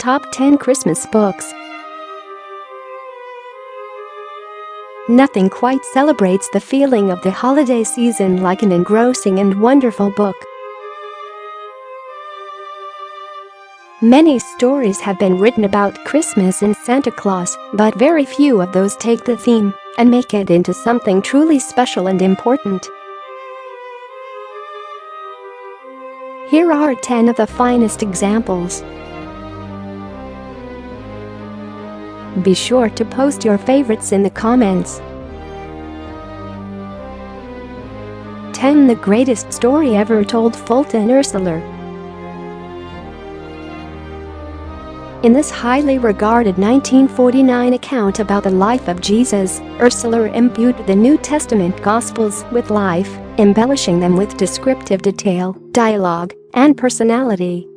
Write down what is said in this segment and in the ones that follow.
Top 10 Christmas Books. Nothing quite celebrates the feeling of the holiday season like an engrossing and wonderful book. Many stories have been written about Christmas and Santa Claus, but very few of those take the theme and make it into something truly special and important. Here are 10 of the finest examples. Be sure to post your favorites in the comments. 10. The greatest story ever told. Fulton Ursula. In this highly regarded 1949 account about the life of Jesus, Ursula imbued the New Testament Gospels with life, embellishing them with descriptive detail, dialogue, and personality.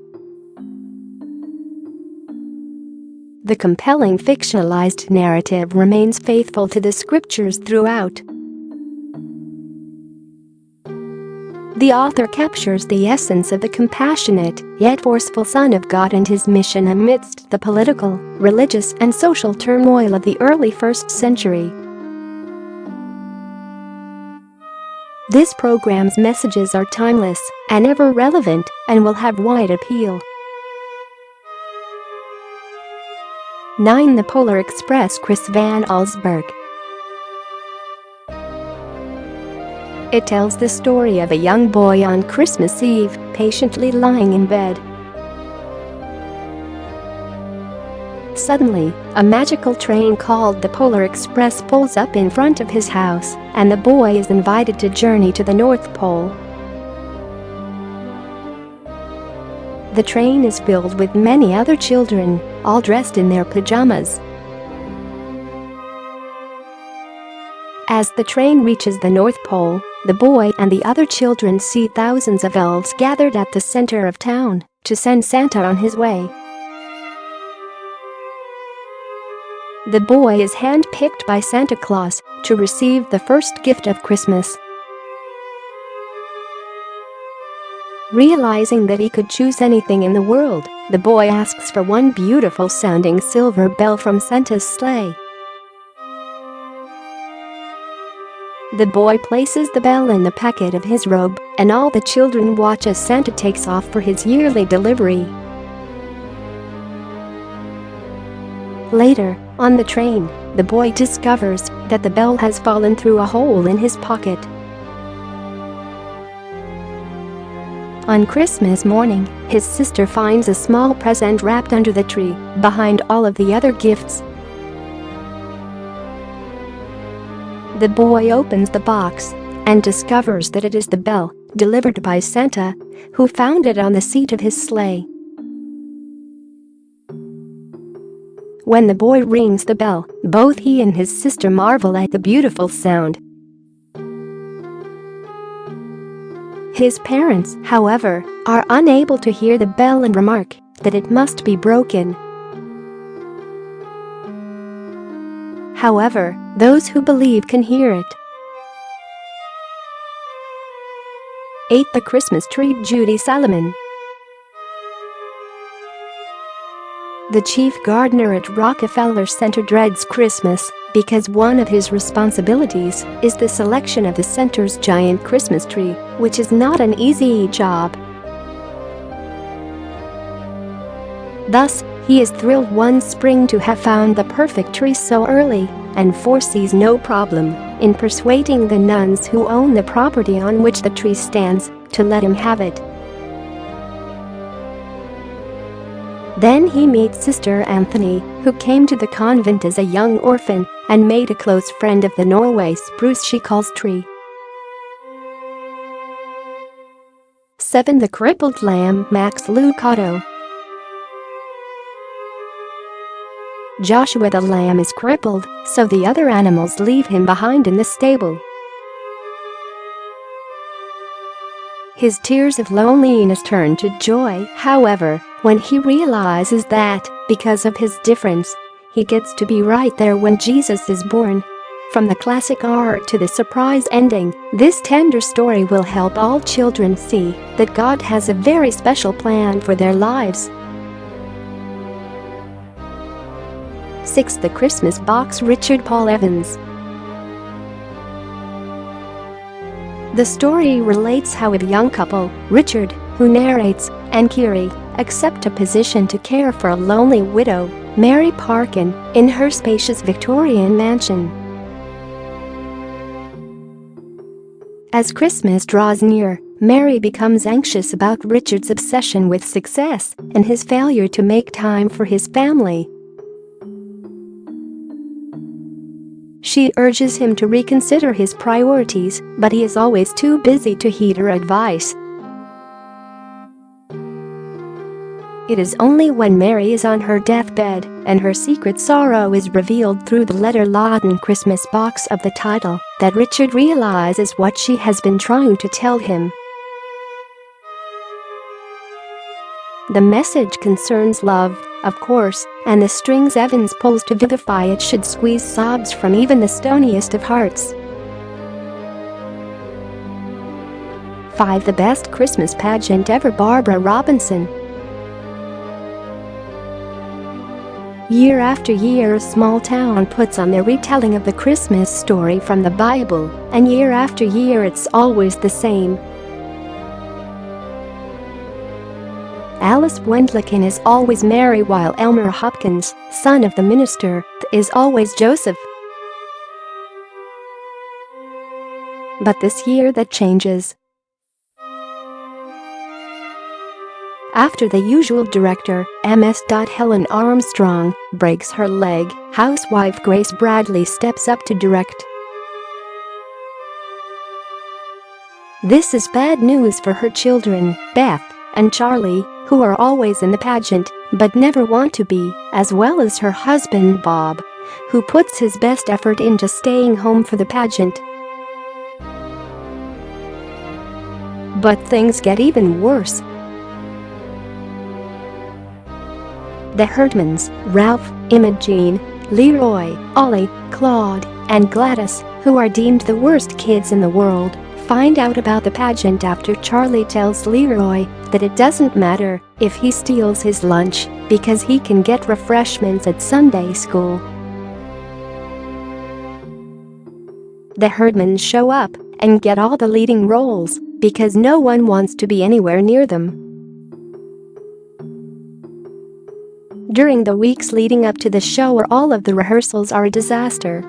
The compelling fictionalized narrative remains faithful to the scriptures throughout. The author captures the essence of the compassionate, yet forceful Son of God and his mission amidst the political, religious, and social turmoil of the early 1st century. This program's messages are timeless and ever relevant and will have wide appeal. 9. The Polar Express. Chris Van Allsburg. It tells the story of a young boy on Christmas Eve, patiently lying in bed. Suddenly, a magical train called the Polar Express pulls up in front of his house, and the boy is invited to journey to the North Pole. The train is filled with many other children, all dressed in their pajamas. As the train reaches the North Pole, the boy and the other children see thousands of elves gathered at the center of town to send Santa on his way. The boy is hand-picked by Santa Claus to receive the first gift of Christmas. Realizing that he could choose anything in the world, the boy asks for one beautiful-sounding silver bell from Santa's sleigh. The boy places the bell in the pocket of his robe, and all the children watch as Santa takes off for his yearly delivery. Later, on the train, the boy discovers that the bell has fallen through a hole in his pocket. On Christmas morning, his sister finds a small present wrapped under the tree, behind all of the other gifts. The boy opens the box and discovers that it is the bell, delivered by Santa, who found it on the seat of his sleigh. When the boy rings the bell, both he and his sister marvel at the beautiful sound. His parents, however, are unable to hear the bell and remark that it must be broken. However, those who believe can hear it. 8. The Christmas Tree. Judy Salomon. The chief gardener at Rockefeller Center dreads Christmas because one of his responsibilities is the selection of the center's giant Christmas tree, which is not an easy job. Thus, he is thrilled one spring to have found the perfect tree so early and foresees no problem in persuading the nuns who own the property on which the tree stands to let him have it. Then he meets Sister Anthony, who came to the convent as a young orphan and made a close friend of the Norway spruce she calls tree. 7. The Crippled Lamb. Max Lucado. Joshua the lamb is crippled, so the other animals leave him behind in the stable. His tears of loneliness turn to joy, however, when he realizes that, because of his difference, he gets to be right there when Jesus is born. From the classic art to the surprise ending, this tender story will help all children see that God has a very special plan for their lives. 6. The Christmas Box. Richard Paul Evans. The story relates how a young couple, Richard, who narrates, and Kiri, accept a position to care for a lonely widow, Mary Parkin, in her spacious Victorian mansion. As Christmas draws near, Mary becomes anxious about Richard's obsession with success and his failure to make time for his family. She urges him to reconsider his priorities, but he is always too busy to heed her advice. It is only when Mary is on her deathbed and her secret sorrow is revealed through the letter-laden Christmas box of the title that Richard realizes what she has been trying to tell him. The message concerns love, of course, and the strings Evans pulls to vivify it should squeeze sobs from even the stoniest of hearts. 5. The best Christmas pageant ever. Barbara Robinson. Year after year, a small town puts on their retelling of the Christmas story from the Bible, and year after year it's always the same. Alice Wendlicken is always Mary, while Elmer Hopkins, son of the minister, is always Joseph. But this year that changes. After the usual director, MS. Helen Armstrong, breaks her leg, housewife Grace Bradley steps up to direct. This is bad news for her children, Beth and Charlie, who are always in the pageant but never want to be, as well as her husband Bob, who puts his best effort into staying home for the pageant. But things get even worse. The Herdmans, Ralph, Imogene, Leroy, Ollie, Claude, and Gladys, who are deemed the worst kids in the world, find out about the pageant after Charlie tells Leroy that it doesn't matter if he steals his lunch because he can get refreshments at Sunday school. The Herdmans show up and get all the leading roles because no one wants to be anywhere near them. During the weeks leading up to the show, all of the rehearsals are a disaster.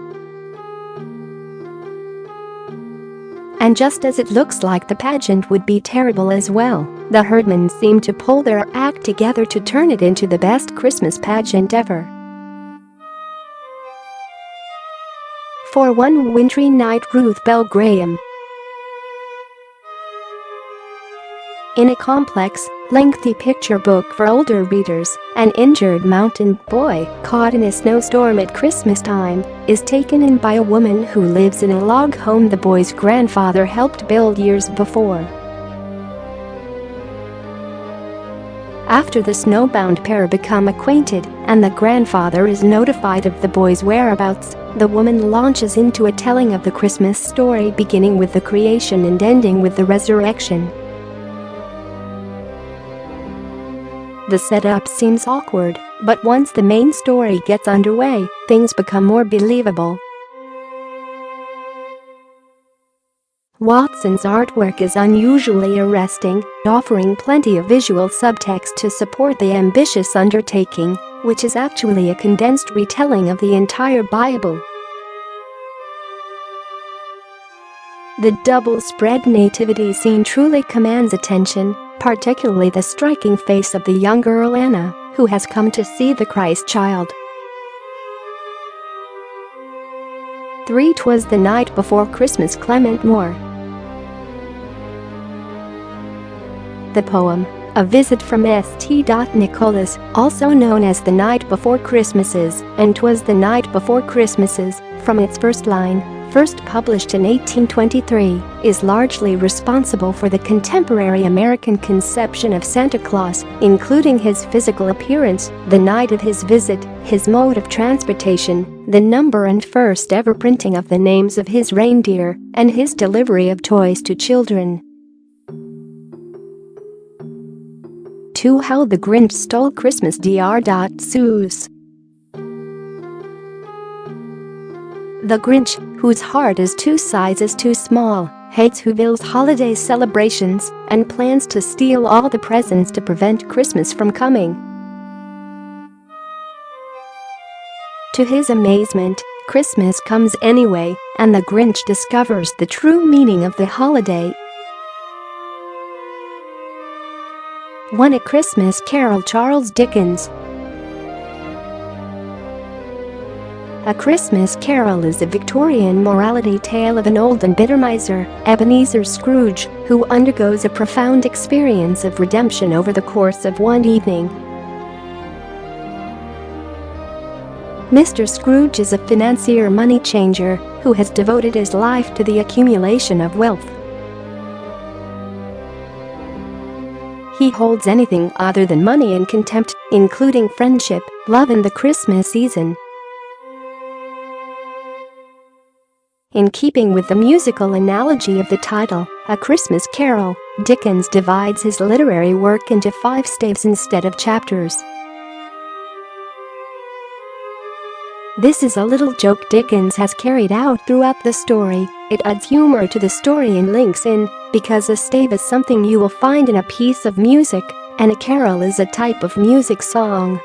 And just as it looks like the pageant would be terrible as well, the Herdmans seem to pull their act together to turn it into the best Christmas pageant ever. For one wintry night, Ruth Bell Graham. In a complex, lengthy picture book for older readers, an injured mountain boy caught in a snowstorm at Christmas time is taken in by a woman who lives in a log home the boy's grandfather helped build years before. After the snowbound pair become acquainted and the grandfather is notified of the boy's whereabouts, the woman launches into a telling of the Christmas story, beginning with the creation and ending with the resurrection. The setup seems awkward, but once the main story gets underway, things become more believable. Watson's artwork is unusually arresting, offering plenty of visual subtext to support the ambitious undertaking, which is actually a condensed retelling of the entire Bible. The double-spread nativity scene truly commands attention, particularly the striking face of the young girl Anna, who has come to see the Christ child. 3. 'Twas the Night Before Christmas. Clement Moore. The poem, A Visit from St. Nicholas, also known as The Night Before Christmases and 'Twas the Night Before Christmases, from its first line, first published in 1823, is largely responsible for the contemporary American conception of Santa Claus, including his physical appearance, the night of his visit, his mode of transportation, the number and first ever printing of the names of his reindeer, and his delivery of toys to children. 2. How the Grinch Stole Christmas. Dr. Seuss. The Grinch, whose heart is 2 sizes too small, hates Whoville's holiday celebrations and plans to steal all the presents to prevent Christmas from coming. To his amazement, Christmas comes anyway, and the Grinch discovers the true meaning of the holiday. One A Christmas Carol, Charles Dickens. A Christmas Carol is a Victorian morality tale of an old and bitter miser, Ebenezer Scrooge, who undergoes a profound experience of redemption over the course of one evening. Mr. Scrooge is a financier money changer who has devoted his life to the accumulation of wealth. He holds anything other than money in contempt, including friendship, love, and the Christmas season. In keeping with the musical analogy of the title, A Christmas Carol, Dickens divides his literary work into 5 staves instead of chapters. This is a little joke Dickens has carried out throughout the story. It adds humor to the story and links in, because a stave is something you will find in a piece of music, and a carol is a type of music song.